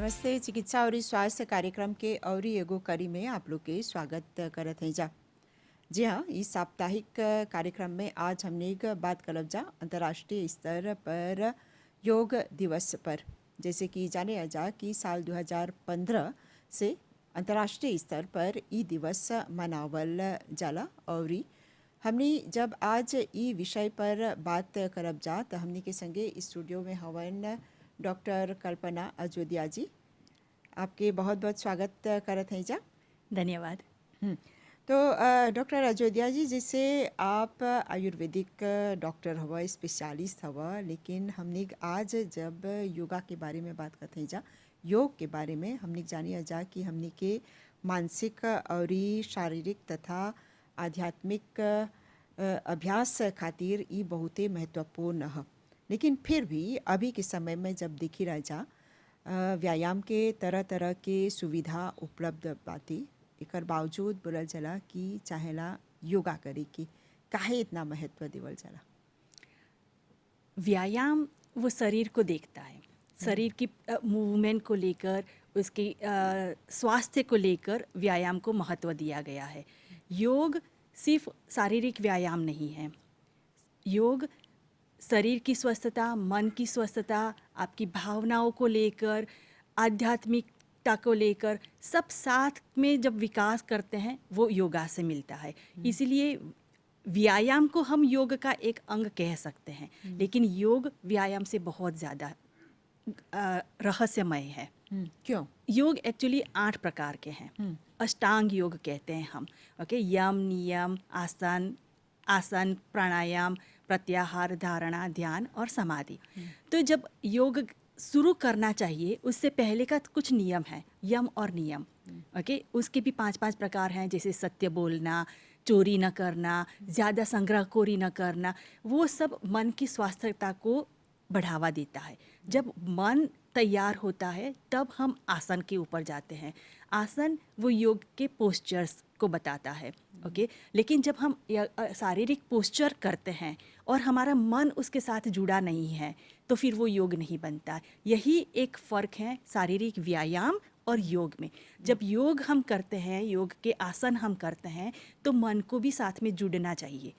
नमस्ते। चिकित्सा और स्वास्थ्य कार्यक्रम के और एगो कड़ी में आप लोग के स्वागत करत हैं जा। जी हाँ, इस साप्ताहिक कार्यक्रम में आज हमने एक बात करब जा अंतर्राष्ट्रीय स्तर पर योग दिवस पर। जैसे कि जाने जा कि साल 2015 से अंतर्राष्ट्रीय स्तर पर ई दिवस मनावल जाला और हमने जब आज ई विषय पर बात करब जा तो हमने के संगे स्टूडियो में हवन डॉक्टर कल्पना अजोदिया जी। आपके बहुत बहुत स्वागत करत हैं जा। धन्यवाद। तो डॉक्टर अजोदिया जी, जैसे आप आयुर्वेदिक डॉक्टर हवा, स्पेशलिस्ट हवा, लेकिन हमने आज जब योगा के बारे में बात करते हैं जा, योग के बारे में हमने जानिए जा कि हमने के मानसिक और शारीरिक तथा आध्यात्मिक अभ्यास खातिर ई बहुते महत्वपूर्ण है। लेकिन फिर भी अभी के समय में जब देखी रह जा व्यायाम के तरह तरह के सुविधा उपलब्ध बाती, एकर बावजूद बोलल जाला कि चाहेला योगा करे की काहे इतना महत्व देवल जाला। व्यायाम वो शरीर को देखता है, शरीर की मूवमेंट को लेकर, उसकी स्वास्थ्य को लेकर व्यायाम को महत्व दिया गया है। योग सिर्फ शारीरिक व्यायाम नहीं है। योग शरीर की स्वस्थता, मन की स्वस्थता, आपकी भावनाओं को लेकर, आध्यात्मिकता को लेकर सब साथ में जब विकास करते हैं वो योगा से मिलता है। इसीलिए व्यायाम को हम योग का एक अंग कह सकते हैं, लेकिन योग व्यायाम से बहुत ज़्यादा रहस्यमय है। क्यों? योग एक्चुअली 8 प्रकार के हैं। अष्टांग योग कहते हैं हम। ओके, यम, नियम, आसन, प्राणायाम, प्रत्याहार, धारणा, ध्यान और समाधि। तो जब योग शुरू करना चाहिए उससे पहले का कुछ नियम है, यम और नियम। ओके, उसके भी 5 प्रकार हैं, जैसे सत्य बोलना, चोरी न करना, ज़्यादा संग्रहखोरी न करना। वो सब मन की स्वास्थ्यता को बढ़ावा देता है। जब मन तैयार होता है तब हम आसन के ऊपर जाते हैं। आसन वो योग के पोस्चर्स को बताता है। ओके, लेकिन जब हम शारीरिक पोस्चर करते हैं और हमारा मन उसके साथ जुड़ा नहीं है तो फिर वो योग नहीं बनता। यही एक फ़र्क है शारीरिक व्यायाम और योग में। जब योग हम करते हैं, योग के आसन हम करते हैं, तो मन को भी साथ में जुड़ना चाहिए,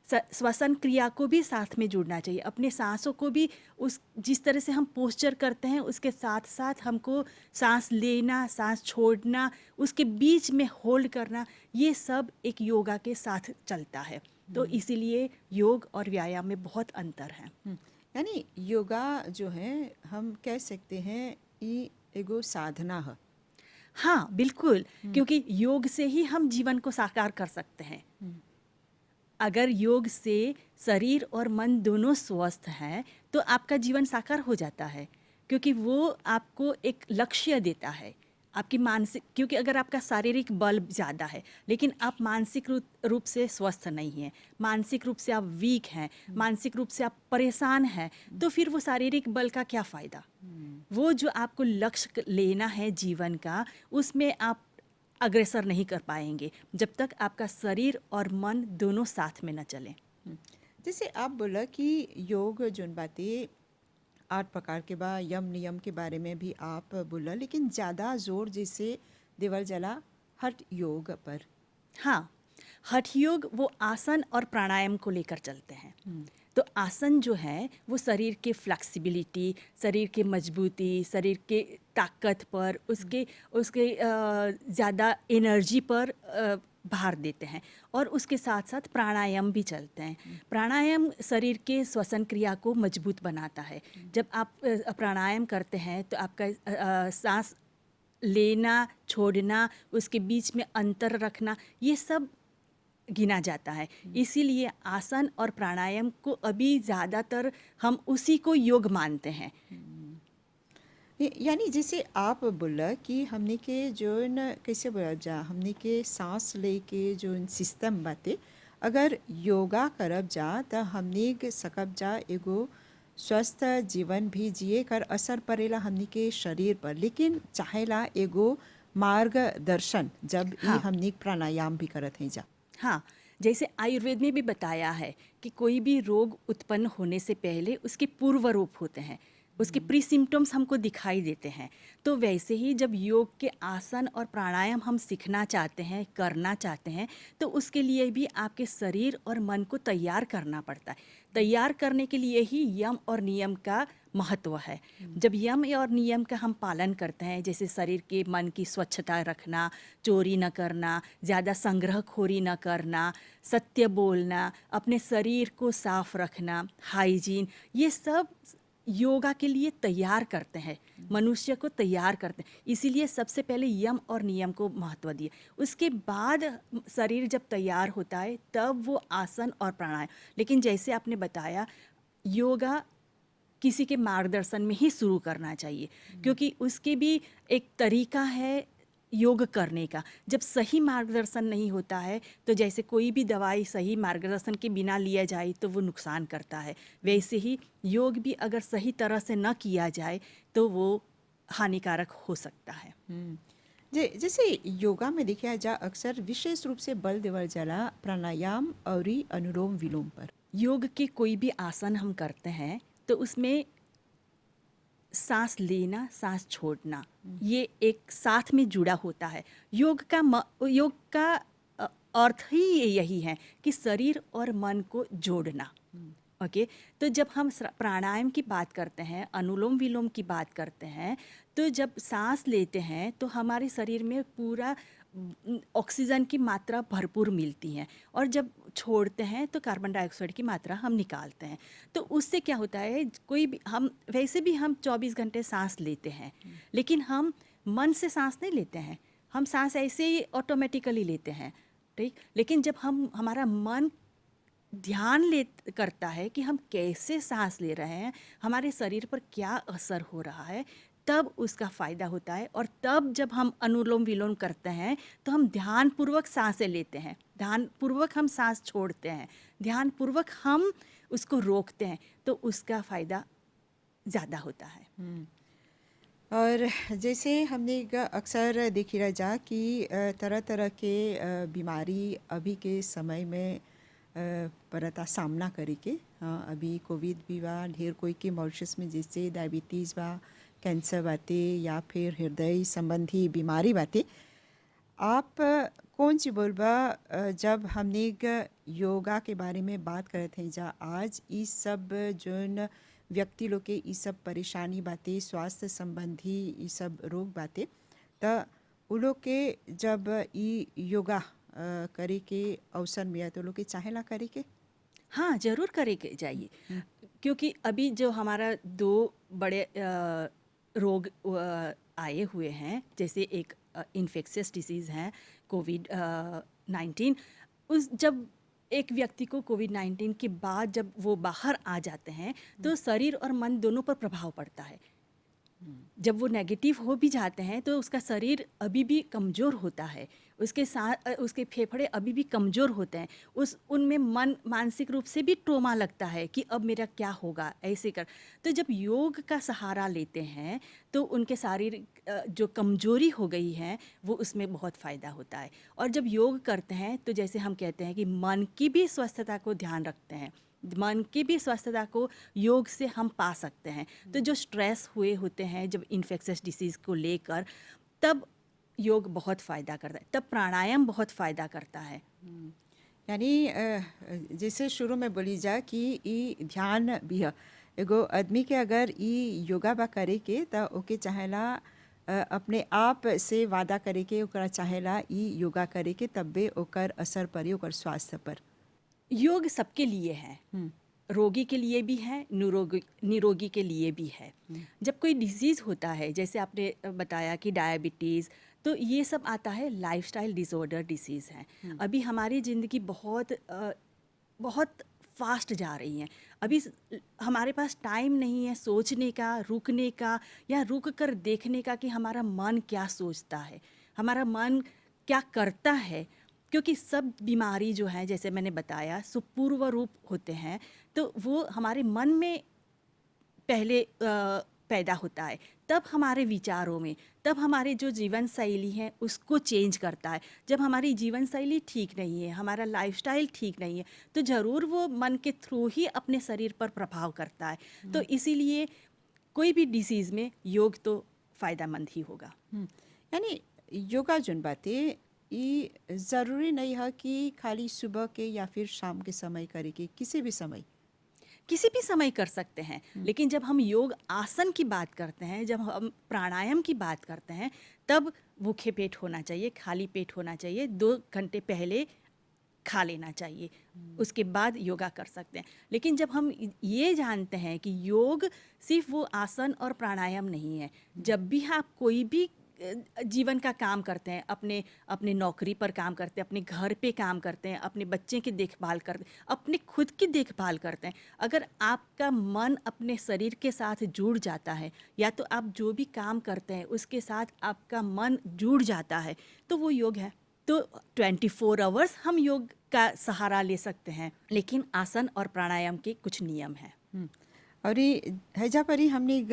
श्वसन क्रिया को भी साथ में जुड़ना चाहिए, अपने सांसों को भी उस जिस तरह से हम पोस्चर करते हैं उसके साथ साथ हमको सांस लेना, सांस छोड़ना, उसके बीच में होल्ड करना, ये सब एक योगा के साथ चलता है। तो इसीलिए योग और व्यायाम में बहुत अंतर है। यानी योगा जो है हम कह सकते हैं ये एगो साधना है। हाँ बिल्कुल, क्योंकि योग से ही हम जीवन को साकार कर सकते हैं। अगर योग से शरीर और मन दोनों स्वस्थ हैं तो आपका जीवन साकार हो जाता है, क्योंकि वो आपको एक लक्ष्य देता है। आपकी मानसिक, क्योंकि अगर आपका शारीरिक बल ज़्यादा है लेकिन आप मानसिक रूप से स्वस्थ नहीं हैं, मानसिक रूप से आप वीक हैं, मानसिक रूप से आप परेशान हैं, तो फिर वो शारीरिक बल का क्या फ़ायदा। वो जो आपको लक्ष्य लेना है जीवन का, उसमें आप अग्रसर नहीं कर पाएंगे जब तक आपका शरीर और मन दोनों साथ में न चलें। जैसे आप बोला कि योग जोन बातें 8 प्रकार के बा, यम नियम के बारे में भी आप बोला, लेकिन ज़्यादा जोर जैसे देवल जला हठ योग पर। हाँ, हठ योग वो आसन और प्राणायाम को लेकर चलते हैं। तो आसन जो है वो शरीर के फ्लेक्सिबिलिटी, शरीर के मजबूती, शरीर के ताकत पर, उसके ज़्यादा एनर्जी पर भार देते हैं। और उसके साथ साथ प्राणायाम भी चलते हैं। प्राणायाम शरीर के श्वसन क्रिया को मजबूत बनाता है। जब आप प्राणायाम करते हैं तो आपका सांस लेना, छोड़ना, उसके बीच में अंतर रखना, ये सब गिना जाता है। इसीलिए आसन और प्राणायाम को अभी ज़्यादातर हम उसी को योग मानते हैं। यानी जैसे आप बोला कि हमने के जो न कैसे बोला जा, हमने के सांस ले के जो सिस्टम बाते, अगर योगा करब जा तो हमने के सकब जा एगो स्वस्थ जीवन भी जिए कर असर पड़ेला हमने के शरीर पर। लेकिन चाहेला एगो मार्गदर्शन जब हाँ। हमने प्राणायाम भी करत हैं जा। हाँ, जैसे आयुर्वेद में भी बताया है कि कोई भी रोग उत्पन्न होने से पहले उसके पूर्व रूप होते हैं। उसके प्री सिम्टम्स हमको दिखाई देते हैं। तो वैसे ही जब योग के आसन और प्राणायाम हम सीखना चाहते हैं, करना चाहते हैं, तो उसके लिए भी आपके शरीर और मन को तैयार करना पड़ता है। तैयार करने के लिए ही यम और नियम का महत्व है। जब यम और नियम का हम पालन करते हैं, जैसे शरीर के मन की स्वच्छता रखना, चोरी न करना, ज़्यादा संग्रहखोरी न करना, सत्य बोलना, अपने शरीर को साफ रखना, हाइजीन, ये सब योगा के लिए तैयार करते हैं, मनुष्य को तैयार करते हैं। इसीलिए सबसे पहले यम और नियम को महत्व दिए। उसके बाद शरीर जब तैयार होता है तब वो आसन और प्राणायाम। लेकिन जैसे आपने बताया, योगा किसी के मार्गदर्शन में ही शुरू करना चाहिए, क्योंकि उसके भी एक तरीका है योग करने का। जब सही मार्गदर्शन नहीं होता है तो जैसे कोई भी दवाई सही मार्गदर्शन के बिना लिया जाए तो वो नुकसान करता है, वैसे ही योग भी अगर सही तरह से न किया जाए तो वो हानिकारक हो सकता है। जैसे योगा में देखिए जा अक्सर विशेष रूप से बल देवल जाला प्राणायाम और अनुलोम विलोम पर। योग के कोई भी आसन हम करते हैं तो उसमें सांस लेना, सांस छोड़ना, ये एक साथ में जुड़ा होता है। योग का अर्थ ही यही है कि शरीर और मन को जोड़ना। ओके, तो जब हम प्राणायाम की बात करते हैं, अनुलोम विलोम की बात करते हैं, तो जब सांस लेते हैं तो हमारे शरीर में पूरा ऑक्सीजन की मात्रा भरपूर मिलती है, और जब छोड़ते हैं तो कार्बन डाइऑक्साइड की मात्रा हम निकालते हैं। तो उससे क्या होता है, कोई भी हम वैसे भी हम 24 घंटे सांस लेते हैं, लेकिन हम मन से सांस नहीं लेते हैं, हम सांस ऐसे ही ऑटोमेटिकली लेते हैं, ठीक। लेकिन जब हमारा मन ध्यान करता है कि हम कैसे सांस ले रहे हैं, हमारे शरीर पर क्या असर हो रहा है, तब उसका फ़ायदा होता है। और तब जब हम अनुलोम विलोम करते हैं तो हम ध्यानपूर्वक सांसें लेते हैं, ध्यानपूर्वक हम सांस छोड़ते हैं, ध्यानपूर्वक हम उसको रोकते हैं, तो उसका फ़ायदा ज़्यादा होता है। और जैसे हमने अक्सर देखी रह जा कि तरह तरह के बीमारी अभी के समय में परता सामना करे के। हाँ, अभी कोविड भी बा, ढेर कोई के मॉरिशस में जैसे डायबिटीज़ बा, कैंसर बाते, या फिर हृदय संबंधी बीमारी बाते। आप कौन सी बोलबा जब हमने योगा के बारे में बात करते हैं जा आज इस सब जोन व्यक्ति लोग के इस सब परेशानी बातें, स्वास्थ्य संबंधी ये सब रोग बातें, तो उ लोग के जब ई योगा करे के अवसर मिला तो लोग के चाहेला करे के। हाँ, ज़रूर करे के जाइए, क्योंकि अभी जो हमारा 2 बड़े रोग आए हुए हैं, जैसे एक इन्फेक्शियस डिसीज़ है कोविड 19। जब एक व्यक्ति को कोविड-19 के बाद जब वो बाहर आ जाते हैं तो शरीर और मन दोनों पर प्रभाव पड़ता है। जब वो नेगेटिव हो भी जाते हैं तो उसका शरीर अभी भी कमज़ोर होता है, उसके साथ उसके फेफड़े अभी भी कमज़ोर होते हैं, उनमें मानसिक रूप से भी ट्रोमा लगता है कि अब मेरा क्या होगा, ऐसे कर। तो जब योग का सहारा लेते हैं तो उनके शारीरिक जो कमज़ोरी हो गई है वो उसमें बहुत फ़ायदा होता है। और जब योग करते हैं तो जैसे हम कहते हैं कि मन की भी स्वस्थता को ध्यान रखते हैं, मन की भी स्वस्थता को योग से हम पा सकते हैं। तो जो स्ट्रेस हुए होते हैं जब इन्फेक्शियस डिसीज़ को लेकर, तब योग बहुत फ़ायदा करता है, तब प्राणायाम बहुत फ़ायदा करता है। यानी जैसे शुरू में बोली जा कि ई ध्यान भी है, एगो आदमी के अगर ई योगा बा करे के तो ओके चाहेला अपने आप से वादा करे के, ओकरा चाहेला ई योगा करे के, तब्बे ओकर असर पड़े ओकर स्वास्थ्य पर। योग सबके लिए है, रोगी के लिए भी है, निरोगी के लिए भी है। जब कोई डिजीज़ होता है, जैसे आपने बताया कि डायबिटीज़, तो ये सब आता है लाइफस्टाइल डिसऑर्डर डिसीज़ है। अभी हमारी ज़िंदगी बहुत फास्ट जा रही है। अभी हमारे पास टाइम नहीं है सोचने का, रुकने का, या रुक कर देखने का कि हमारा मन क्या सोचता है, हमारा मन क्या करता है। क्योंकि सब बीमारी जो है, जैसे मैंने बताया, सुपूर्व रूप होते हैं, तो वो हमारे मन में पहले पैदा होता है, तब हमारे विचारों में, तब हमारे जो जीवन शैली है उसको चेंज करता है। जब हमारी जीवन शैली ठीक नहीं है, हमारा लाइफस्टाइल ठीक नहीं है, तो ज़रूर वो मन के थ्रू ही अपने शरीर पर प्रभाव करता है। तो इसीलिए कोई भी डिसीज़ में योग तो फ़ायदेमंद ही होगा। यानी योगा जोन बातें ये ज़रूरी नहीं है कि खाली सुबह के या फिर शाम के समय करे के, किसी भी समय। किसी भी समय कर सकते हैं, लेकिन जब हम योग आसन की बात करते हैं, जब हम प्राणायाम की बात करते हैं, तब भूखे पेट होना चाहिए, खाली पेट होना चाहिए, 2 घंटे पहले खा लेना चाहिए, उसके बाद योगा कर सकते हैं। लेकिन जब हम ये जानते हैं कि योग सिर्फ वो आसन और प्राणायाम नहीं है, जब भी आप कोई भी जीवन का काम करते हैं, अपने अपने नौकरी पर काम करते हैं, अपने घर पे काम करते हैं, अपने बच्चे की देखभाल करते हैं, अपने खुद की देखभाल करते हैं, अगर आपका मन अपने शरीर के साथ जुड़ जाता है, या तो आप जो भी काम करते हैं उसके साथ आपका मन जुड़ जाता है, तो वो योग है। तो 24 आवर्स हम योग का सहारा ले सकते हैं, लेकिन आसन और प्राणायाम के कुछ नियम हैं। और ये हैजा परी हमने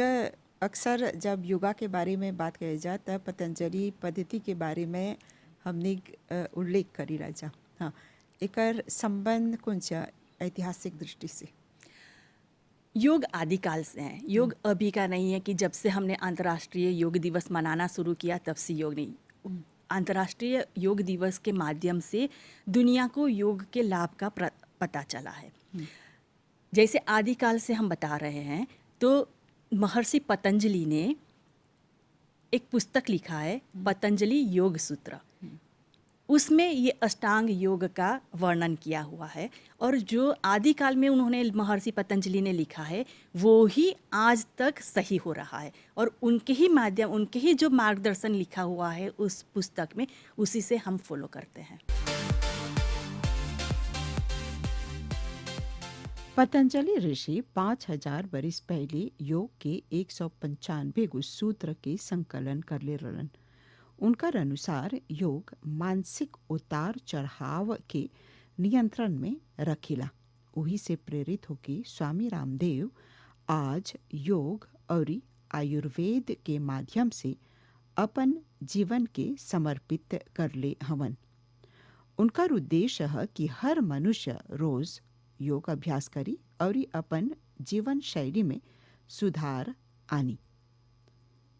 अक्सर जब योगा के बारे में बात करी जा तब पतंजलि पद्धति के बारे में हमने उल्लेख करी राजा। हाँ, एकर संबंध कौन सा ऐतिहासिक दृष्टि से? योग आदिकाल से है, योग अभी का नहीं है कि जब से हमने अंतर्राष्ट्रीय योग दिवस मनाना शुरू किया तब से योग नहीं। अंतर्राष्ट्रीय योग दिवस के माध्यम से दुनिया को योग के लाभ का पता चला है। जैसे आदिकाल से हम बता रहे हैं, तो महर्षि पतंजलि ने एक पुस्तक लिखा है, पतंजलि योग सूत्र। उसमें ये अष्टांग योग का वर्णन किया हुआ है, और जो आदिकाल में उन्होंने महर्षि पतंजलि ने लिखा है वो ही आज तक सही हो रहा है, और उनके ही माध्यम, उनके ही जो मार्गदर्शन लिखा हुआ है उस पुस्तक में, उसी से हम फॉलो करते हैं। पतंजलि ऋषि 5000 बरिस पहले योग के 195 गो सूत्र के संकलन कर ले रहलन। उनकर अनुसार योग मानसिक उतार चढ़ाव के नियंत्रण में रखिला। वही से प्रेरित होके स्वामी रामदेव आज योग और आयुर्वेद के माध्यम से अपन जीवन के समर्पित कर ले हवन। उनका उद्देश्य है कि हर मनुष्य रोज योग अभ्यास करी और अपन जीवन शैली में सुधार आनी।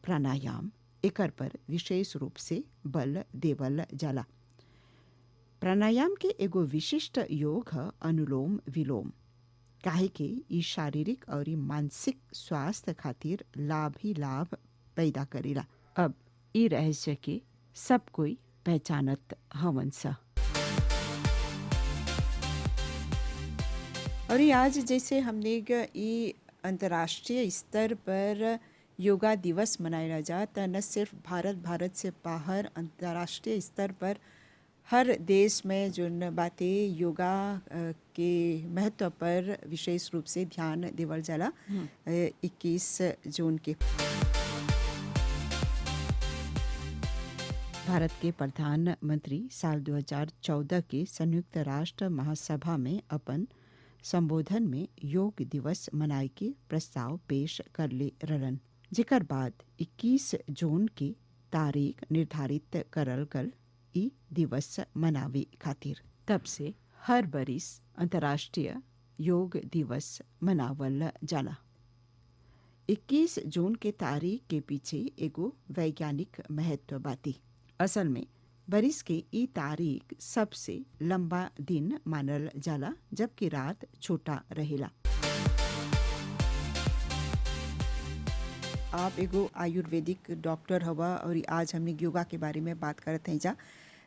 प्राणायाम एकर पर विशेष रूप से बल देवल जाला। प्राणायाम के एगो विशिष्ट योग है अनुलोम विलोम, काहे के ई शारीरिक और मानसिक स्वास्थ्य खातिर लाभ ही लाभ पैदा करेला। अब ई रहस्य के सब कोई पहचानत हवन सा। और ये आज जैसे हमने ये अंतर्राष्ट्रीय स्तर पर योगा दिवस मनाया जाता, न सिर्फ भारत से बाहर अंतर्राष्ट्रीय स्तर पर हर देश में जो बातें योगा के महत्व पर विशेष रूप से ध्यान देवल जाला। 21 जून के भारत के प्रधानमंत्री साल 2014 के संयुक्त राष्ट्र महासभा में अपन संबोधन में योग दिवस मनाए के प्रस्ताव पेश कर ले रहलन, जेकर बाद 21 जून की तारीख निर्धारित करल गल ई दिवस मनावे खातिर। तब से हर बरिस अंतर्राष्ट्रीय योग दिवस मनावल जाला। 21 जून के तारीख के पीछे एगो वैज्ञानिक महत्व बाती। असल में बरिस के ई तारीख सबसे लंबा दिन मानल जाला, जबकि रात छोटा रहेला। आप एगो आयुर्वेदिक डॉक्टर हवा और आज हमने योगा के बारे में बात करते हैं जा,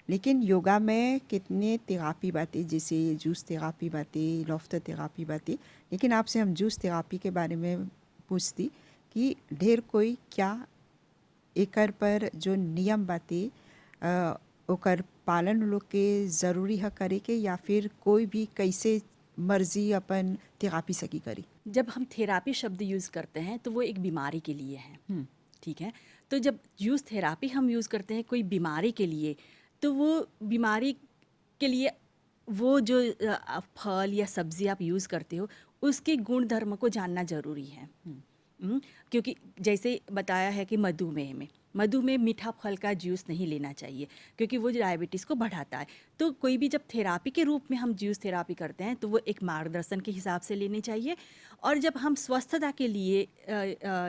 लेकिन योगा में कितने थेरापी बातें, जैसे जूस थेरापी बातें, लॉफ्टर थेरापी बातें, लेकिन आपसे हम जूस थेरापी के बारे में पूछती कि ढेर कोई क्या एकर पर जो नियम बातें ओकर पालन लोग के ज़रूरी है करे के, या फिर कोई भी कैसे मर्जी अपन थेरापी सकी करी? जब हम थेरापी शब्द यूज़ करते हैं तो वो एक बीमारी के लिए है, ठीक है। तो जब यूज़ थेरापी हम यूज़ करते हैं कोई बीमारी के लिए, तो वो बीमारी के लिए वो जो फल या सब्ज़ी आप यूज़ करते हो उसके गुण धर्म को जानना ज़रूरी है। क्योंकि जैसे बताया है कि मधुमेह मीठा फल का जूस नहीं लेना चाहिए क्योंकि वो डायबिटीज़ को बढ़ाता है। तो कोई भी जब थेरापी के रूप में हम जूस थेरापी करते हैं तो वो एक मार्गदर्शन के हिसाब से लेनी चाहिए। और जब हम स्वस्थता के लिए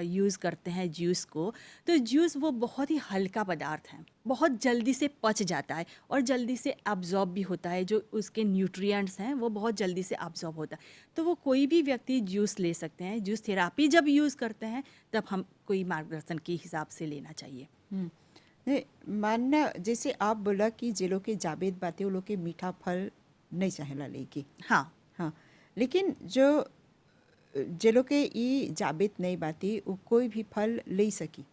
यूज़ करते हैं जूस को, तो जूस वो बहुत ही हल्का पदार्थ है, बहुत जल्दी से पच जाता है और जल्दी से अब्जॉर्ब भी होता है। जो उसके न्यूट्रिएंट्स हैं वो बहुत जल्दी से अब्जॉर्ब होता है। तो वो कोई भी व्यक्ति जूस ले सकते हैं। जूस थेरापी जब यूज़ करते हैं तब हम कोई मार्गदर्शन के हिसाब से लेना चाहिए। हम्म, नहीं, मानना जैसे आप बोला कि जे लोग के जावेद बाते वो लोग के मीठा फल नहीं चाहेला लेके। हाँ। हाँ, लेकिन जो जे लोग के ई जावेद नहीं बाती वो कोई भी फल ले सकी।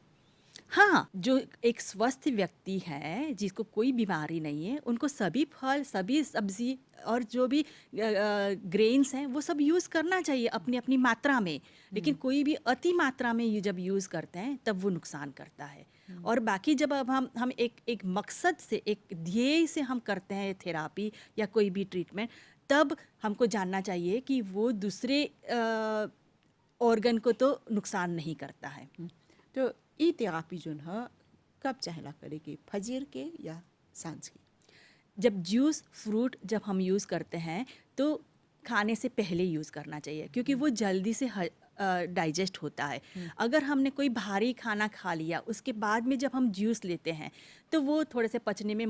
हाँ, जो एक स्वस्थ व्यक्ति है जिसको कोई बीमारी नहीं है, उनको सभी फल, सभी सब्जी और जो भी ग्रेन्स हैं वो सब यूज़ करना चाहिए अपनी अपनी मात्रा में। लेकिन कोई भी अति मात्रा में जब यूज़ करते हैं तब वो नुकसान करता है। और बाकी जब अब हम एक मकसद से, एक ध्येय से हम करते हैं थेरापी या कोई भी ट्रीटमेंट, तब हमको जानना चाहिए कि वो दूसरे ऑर्गन को तो नुकसान नहीं करता है। तो ई थेरापी जोन है कब चाहेला करे के, फजीर के या सांझ के? जब जूस फ्रूट जब हम यूज़ करते हैं तो खाने से पहले यूज़ करना चाहिए क्योंकि वो जल्दी से डाइजेस्ट होता है। अगर हमने कोई भारी खाना खा लिया उसके बाद में जब हम जूस लेते हैं तो वो थोड़े से पचने में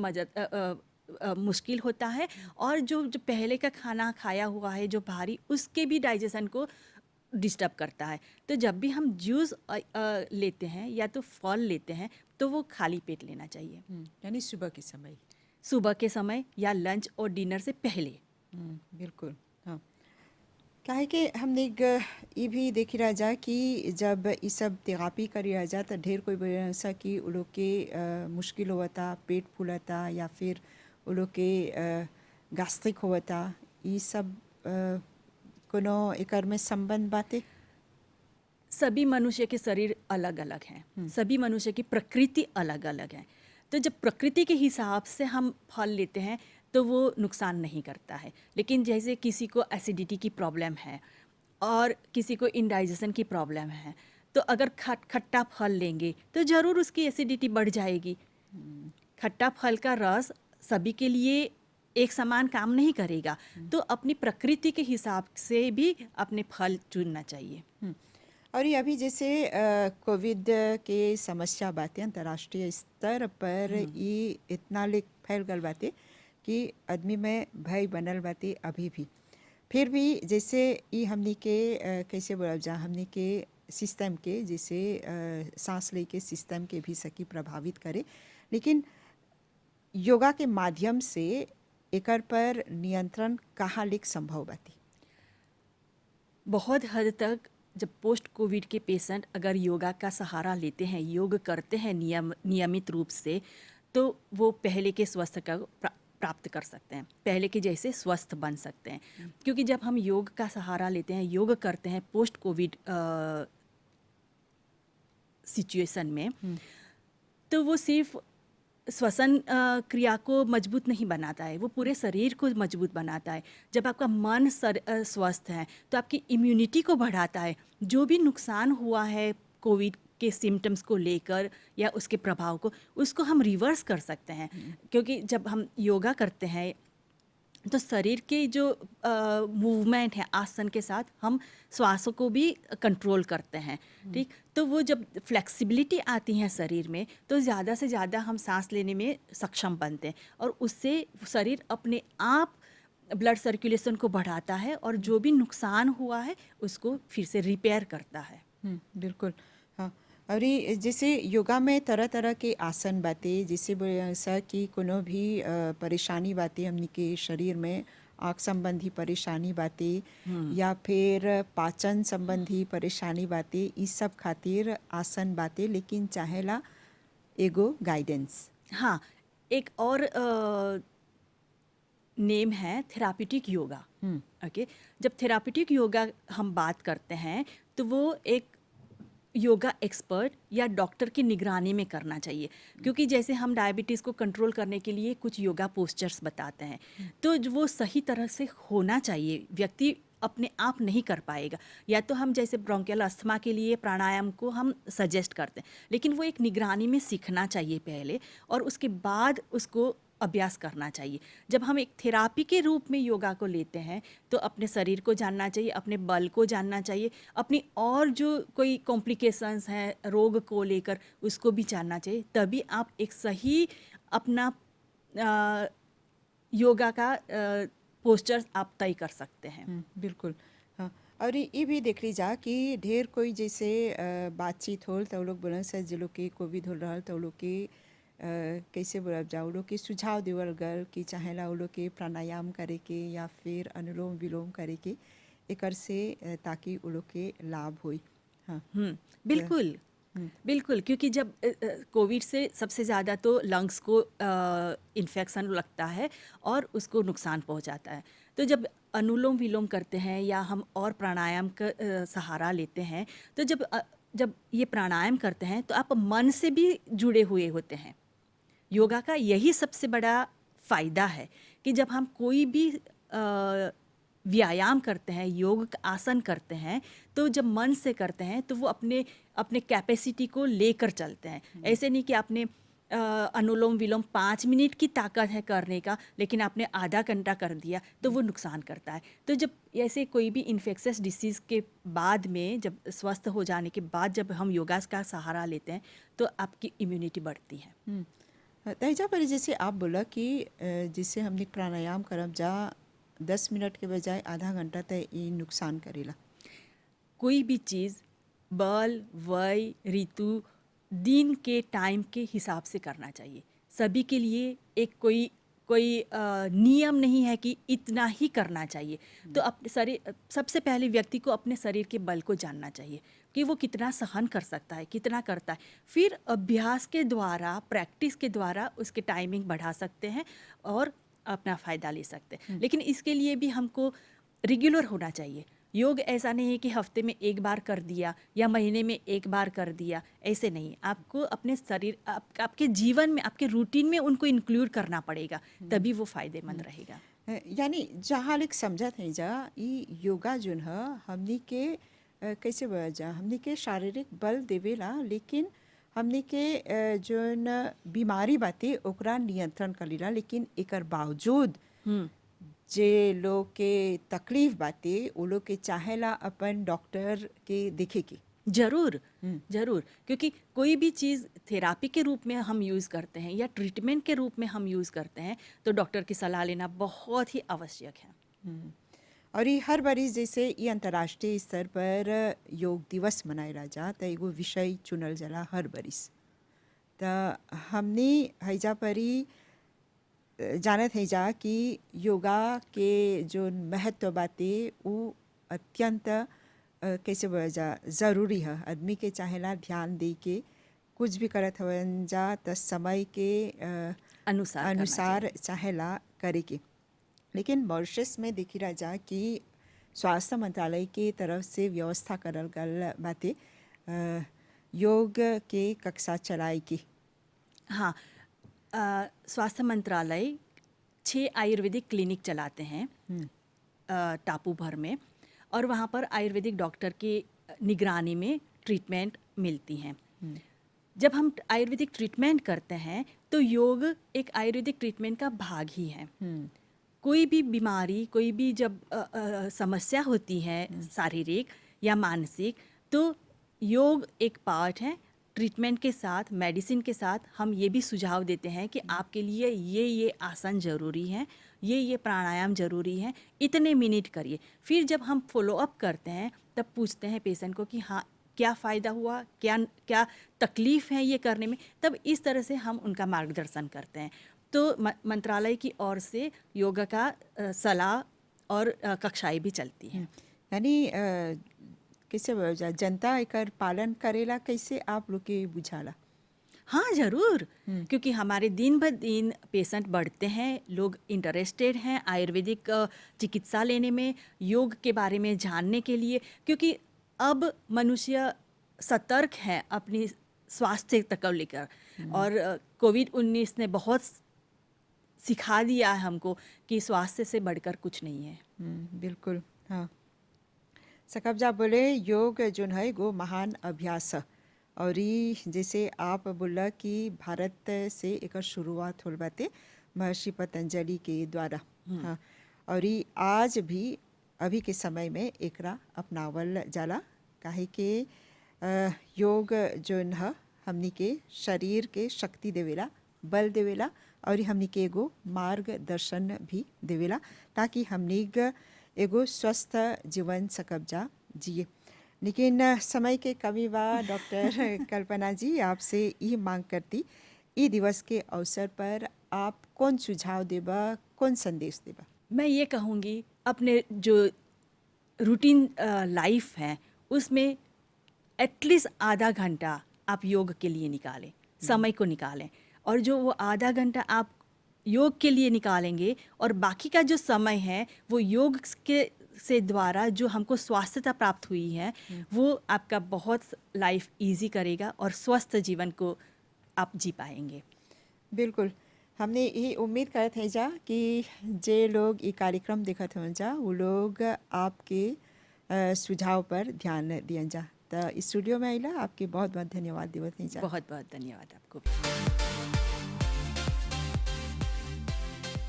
मुश्किल होता है। और जो जो पहले का खाना खाया हुआ है जो भारी, उसके भी डाइजेशन को डिस्टर्ब करता है। तो जब भी हम जूस लेते हैं या तो फल लेते हैं तो वो खाली पेट लेना चाहिए, यानी सुबह के समय। सुबह के समय या लंच और डिनर से पहले। बिल्कुल। हाँ, काहे कि हमने ये भी देखी रह जा कि जब ये सब थेरापी करी रह जा तो ढेर कोई बोले ऐसा कि वो लोग के मुश्किल होता, पेट फूलता या फिर वो लोग के गैस्ट्रिक होता, ये सब कोनो एकर में संबंध बाते? सभी मनुष्य के शरीर अलग अलग हैं, सभी मनुष्य की प्रकृति अलग अलग है। तो जब प्रकृति के हिसाब से हम फल लेते हैं तो वो नुकसान नहीं करता है। लेकिन जैसे किसी को एसिडिटी की प्रॉब्लम है और किसी को इंडाइजेशन की प्रॉब्लम है, तो अगर खट्टा फल लेंगे तो ज़रूर उसकी एसिडिटी बढ़ जाएगी। खट्टा फल का रस सभी के लिए एक समान काम नहीं करेगा। तो अपनी प्रकृति के हिसाब से भी अपने फल चुनना चाहिए। और ये अभी जैसे कोविड के समस्या बातें अंतर्राष्ट्रीय स्तर पर ये इतना ले फैल गल बातें कि आदमी में भय बनल बातें अभी भी। फिर भी जैसे ये हमनी के कैसे बोला जा, हमनी के सिस्टम के जैसे सांस ले के सिस्टम के भी सकी प्रभावित करे, लेकिन योगा के माध्यम से एकर पर नियंत्रण कहाँ लेक संभव बाती? बहुत हद तक जब पोस्ट कोविड के पेशेंट अगर योगा का सहारा लेते हैं, योग करते हैं नियमित रूप से, तो वो पहले के स्वस्थ का प्राप्त कर सकते हैं, पहले के जैसे स्वस्थ बन सकते हैं। क्योंकि जब हम योग का सहारा लेते हैं, योग करते हैं पोस्ट कोविड सिचुएशन में, तो वो सिर्फ श्वसन क्रिया को मजबूत नहीं बनाता है, वो पूरे शरीर को मजबूत बनाता है। जब आपका मन स्वस्थ है तो आपकी इम्यूनिटी को बढ़ाता है। जो भी नुकसान हुआ है कोविड के सिम्टम्स को लेकर या उसके प्रभाव को, उसको हम रिवर्स कर सकते हैं। क्योंकि जब हम योगा करते हैं तो शरीर के जो मूवमेंट है आसन के साथ हम श्वासों को भी कंट्रोल करते हैं, ठीक। तो वो जब फ्लेक्सिबिलिटी आती है शरीर में तो ज़्यादा से ज़्यादा हम सांस लेने में सक्षम बनते हैं और उससे शरीर अपने आप ब्लड सर्कुलेशन को बढ़ाता है और जो भी नुकसान हुआ है उसको फिर से रिपेयर करता है। बिल्कुल। हाँ, और ये जैसे योगा में तरह तरह के आसन बातें, जैसे ऐसा कि कोनो भी परेशानी बातें हमनी के शरीर में, आँख संबंधी परेशानी बातें या फिर पाचन संबंधी परेशानी बातें, इस सब खातिर आसन बातें, लेकिन चाहेला एगो गाइडेंस। हाँ, एक और नेम है थेरापिटिक योगा। ओके, जब थेरापिटिक योगा हम बात करते हैं तो वो एक योगा एक्सपर्ट या डॉक्टर की निगरानी में करना चाहिए। क्योंकि जैसे हम डायबिटीज़ को कंट्रोल करने के लिए कुछ योगा पोस्चर्स बताते हैं, तो वो सही तरह से होना चाहिए। व्यक्ति अपने आप नहीं कर पाएगा। या तो हम जैसे ब्रोंकियल अस्थमा के लिए प्राणायाम को हम सजेस्ट करते हैं, लेकिन वो एक निगरानी में सीखना चाहिए पहले, और उसके बाद उसको अभ्यास करना चाहिए। जब हम एक थेरापी के रूप में योगा को लेते हैं तो अपने शरीर को जानना चाहिए, अपने बल को जानना चाहिए, अपनी और जो कोई कॉम्प्लिकेशंस हैं रोग को लेकर उसको भी जानना चाहिए। तभी आप एक सही अपना अ, योगा का पोस्चर आप तय कर सकते हैं। बिल्कुल। हाँ, और ये भी देख लीजा कि ढेर कोई जैसे बातचीत होल तो लोग बोलन से जे लोग के कोविड हो रहल तो लोग के कैसे बोलब जा, लोग के सुझाव देवल गल कि चाहेला वो लोग के प्राणायाम करे के या फिर अनुलोम विलोम करे के, एकर से ताकि वो लोग के लाभ होई। हाँ, बिल्कुल बिल्कुल, क्योंकि जब कोविड से सबसे ज़्यादा तो लंग्स को इन्फेक्शन लगता है और उसको नुकसान पहुंचाता है। तो जब अनुलोम विलोम करते हैं या हम और प्राणायाम का सहारा लेते हैं, तो जब ये प्राणायाम करते हैं तो आप मन से भी जुड़े हुए होते हैं। योगा का यही सबसे बड़ा फायदा है कि जब हम कोई भी व्यायाम करते हैं, योग का आसन करते हैं, तो जब मन से करते हैं तो वो अपने अपने कैपेसिटी को लेकर चलते हैं। ऐसे नहीं कि आपने अनुलोम विलोम 5 मिनट की ताकत है करने का, लेकिन आपने आधा घंटा कर दिया तो वो नुकसान करता है। तो जब ऐसे कोई भी इन्फेक्शियस डिसीज़ के बाद में, जब स्वस्थ हो जाने के बाद जब हम योगा का सहारा लेते हैं तो आपकी इम्यूनिटी बढ़ती है। तैजा पर जैसे आप बोला कि जिससे हमने प्राणायाम करब जा 10 मिनट के बजाय आधा घंटा तक ये नुकसान करेला। कोई भी चीज़ बल, वय, ऋतु, दिन के टाइम के हिसाब से करना चाहिए। सभी के लिए एक कोई कोई नियम नहीं है कि इतना ही करना चाहिए। तो अपने शरीर, सबसे पहले व्यक्ति को अपने शरीर के बल को जानना चाहिए कि वो कितना सहन कर सकता है, कितना करता है। फिर अभ्यास के द्वारा, प्रैक्टिस के द्वारा उसके टाइमिंग बढ़ा सकते हैं और अपना फ़ायदा ले सकते हैं। लेकिन इसके लिए भी हमको रेगुलर होना चाहिए। योग ऐसा नहीं है कि हफ्ते में एक बार कर दिया या महीने में एक बार कर दिया, ऐसे नहीं। आपको अपने शरीर, आपके जीवन में, आपके रूटीन में उनको इंक्लूड करना पड़ेगा, तभी वो फ़ायदेमंद रहेगा। यानी जहाँ लिख समझत है जा ई योगा जोन है हमनी के कैसे बोला जा, हमनी के शारीरिक बल देवेला, लेकिन हमनी के जोन बीमारी बाते ओकरा नियंत्रण करेला। लेकिन एकर बावजूद जे लोग के तकलीफ बाते वो लोग के चाहेला अपन डॉक्टर के देखे के। जरूर जरूर, क्योंकि कोई भी चीज़ थेरापी के रूप में हम यूज़ करते हैं या ट्रीटमेंट के रूप में हम यूज़ करते हैं तो डॉक्टर की सलाह लेना बहुत ही आवश्यक है। और ये हर बरिस जैसे ये अंतर्राष्ट्रीय स्तर पर योग दिवस मनाएला जा तो एगो विषय चुनल जाला हर बरिस। तो हमने हैजा परी जानत है जा कि योगा के जो महत्व बाते वो अत्यंत कैसे बोला जा ज़रूरी है। आदमी के चाहेला ध्यान दे के कुछ भी करत हवन जा तो समय के अनुसार चाहेला करे के। लेकिन मॉरिशस में देखी रहा जा कि स्वास्थ्य मंत्रालय के तरफ से व्यवस्था करल गल बाते योग के कक्षा चलाए की। हाँ, स्वास्थ्य मंत्रालय 6 आयुर्वेदिक क्लिनिक चलाते हैं टापू भर में, और वहाँ पर आयुर्वेदिक डॉक्टर की निगरानी में ट्रीटमेंट मिलती हैं। जब हम आयुर्वेदिक ट्रीटमेंट करते हैं तो योग एक आयुर्वेदिक ट्रीटमेंट का भाग ही है। कोई भी बीमारी, कोई भी जब समस्या होती है शारीरिक या मानसिक, तो योग एक पार्ट है। ट्रीटमेंट के साथ, मेडिसिन के साथ हम ये भी सुझाव देते हैं कि आपके लिए ये आसन ज़रूरी है, ये प्राणायाम ज़रूरी है, इतने मिनट करिए। फिर जब हम फॉलो अप करते हैं तब पूछते हैं पेशेंट को कि हाँ क्या फ़ायदा हुआ, क्या तकलीफ़ है ये करने में, तब इस तरह से हम उनका मार्गदर्शन करते हैं। तो मंत्रालय की ओर से योगा का सलाह और कक्षाएं भी चलती हैं। यानी कैसे बोला जा जनता एकर पालन करेला, कैसे आप लोग के बुझाला? हाँ ज़रूर, क्योंकि हमारे दिन ब दिन पेशेंट बढ़ते हैं, लोग इंटरेस्टेड हैं आयुर्वेदिक चिकित्सा लेने में, योग के बारे में जानने के लिए, क्योंकि अब मनुष्य सतर्क है अपनी स्वास्थ्य तक को लेकर। और कोविड-19 ने बहुत सिखा दिया है हमको कि स्वास्थ्य से बढ़कर कुछ नहीं है। बिल्कुल। हाँ, सकब जा बोले योग जोन है वो महान अभ्यास है। और ई जैसे आप बोला कि भारत से एक शुरुआत होल बाटे महर्षि पतंजलि के द्वारा। हाँ, और ई आज भी अभी के समय में एकरा अपनावल जाला काहे के योग जोन है हमनी के शरीर के शक्ति देवेला, बल देवेला और ई हमनी के एगो मार्गदर्शन भी देवेला ताकि हमनी एगो स्वस्थ जीवन सकब जा जिए। लेकिन समय के कमी बा डॉक्टर कल्पना जी, आपसे ये मांग करती ई दिवस के अवसर पर आप कौन सुझाव देबा, कौन संदेश देबा? मैं ये कहूँगी अपने जो रूटीन लाइफ है उसमें एटलीस्ट आधा घंटा आप योग के लिए निकालें, समय को निकालें। और जो वो आधा घंटा आप योग के लिए निकालेंगे और बाकी का जो समय है वो योग के से द्वारा जो हमको स्वास्थ्यता प्राप्त हुई है वो आपका बहुत लाइफ इजी करेगा और स्वस्थ जीवन को आप जी पाएंगे। बिल्कुल, हमने ये उम्मीद करते हैं जा कि जे लोग ये कार्यक्रम देखत हैं जा वो लोग आपके सुझाव पर ध्यान दियन जा। तो इस स्टूडियो में आइला आपके बहुत बहुत धन्यवाद देवत हैं जा। बहुत बहुत धन्यवाद आपको भी।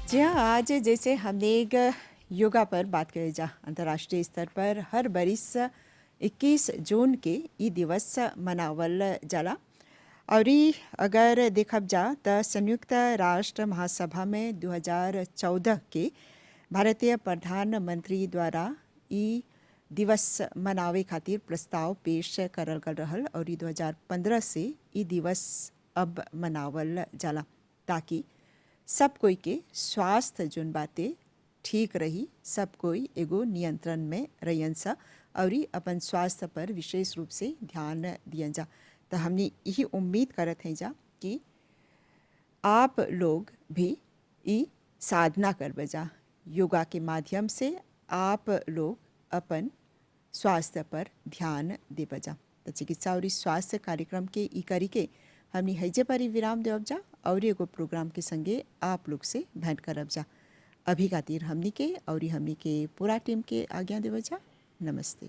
जी हाँ, आज जैसे हमने एक योगा पर बात करी जा अंतर्राष्ट्रीय स्तर पर हर बरिस 21 जून के ई दिवस मनावल जाला। और ई अगर देखब जा तो संयुक्त राष्ट्र महासभा में 2014 के भारतीय प्रधानमंत्री द्वारा ई दिवस मनावे खातिर प्रस्ताव पेश करल गल रहल और ई 2015 से ई दिवस अब मनावल जाला ताकि सब कोई के स्वास्थ्य जोन बातें ठीक रही, सब कोई एगो नियंत्रण में रहियन सा और अपन स्वास्थ्य पर विशेष रूप से ध्यान दियन जा। तो हमने यही उम्मीद करत हैं जा कि आप लोग भी ई साधना कर बजा योगा के माध्यम से आप लोग अपन स्वास्थ्य पर ध्यान दे बजा। तो चिकित्सा और स्वास्थ्य कार्यक्रम के ई करी के हमने हैजे पर ही विराम देव जा और एगो प्रोग्राम के संगे आप लोग से भेंट करब जा। अभी खातिर हमनी के और हमनी के पूरा टीम के आज्ञा देव जा। नमस्ते।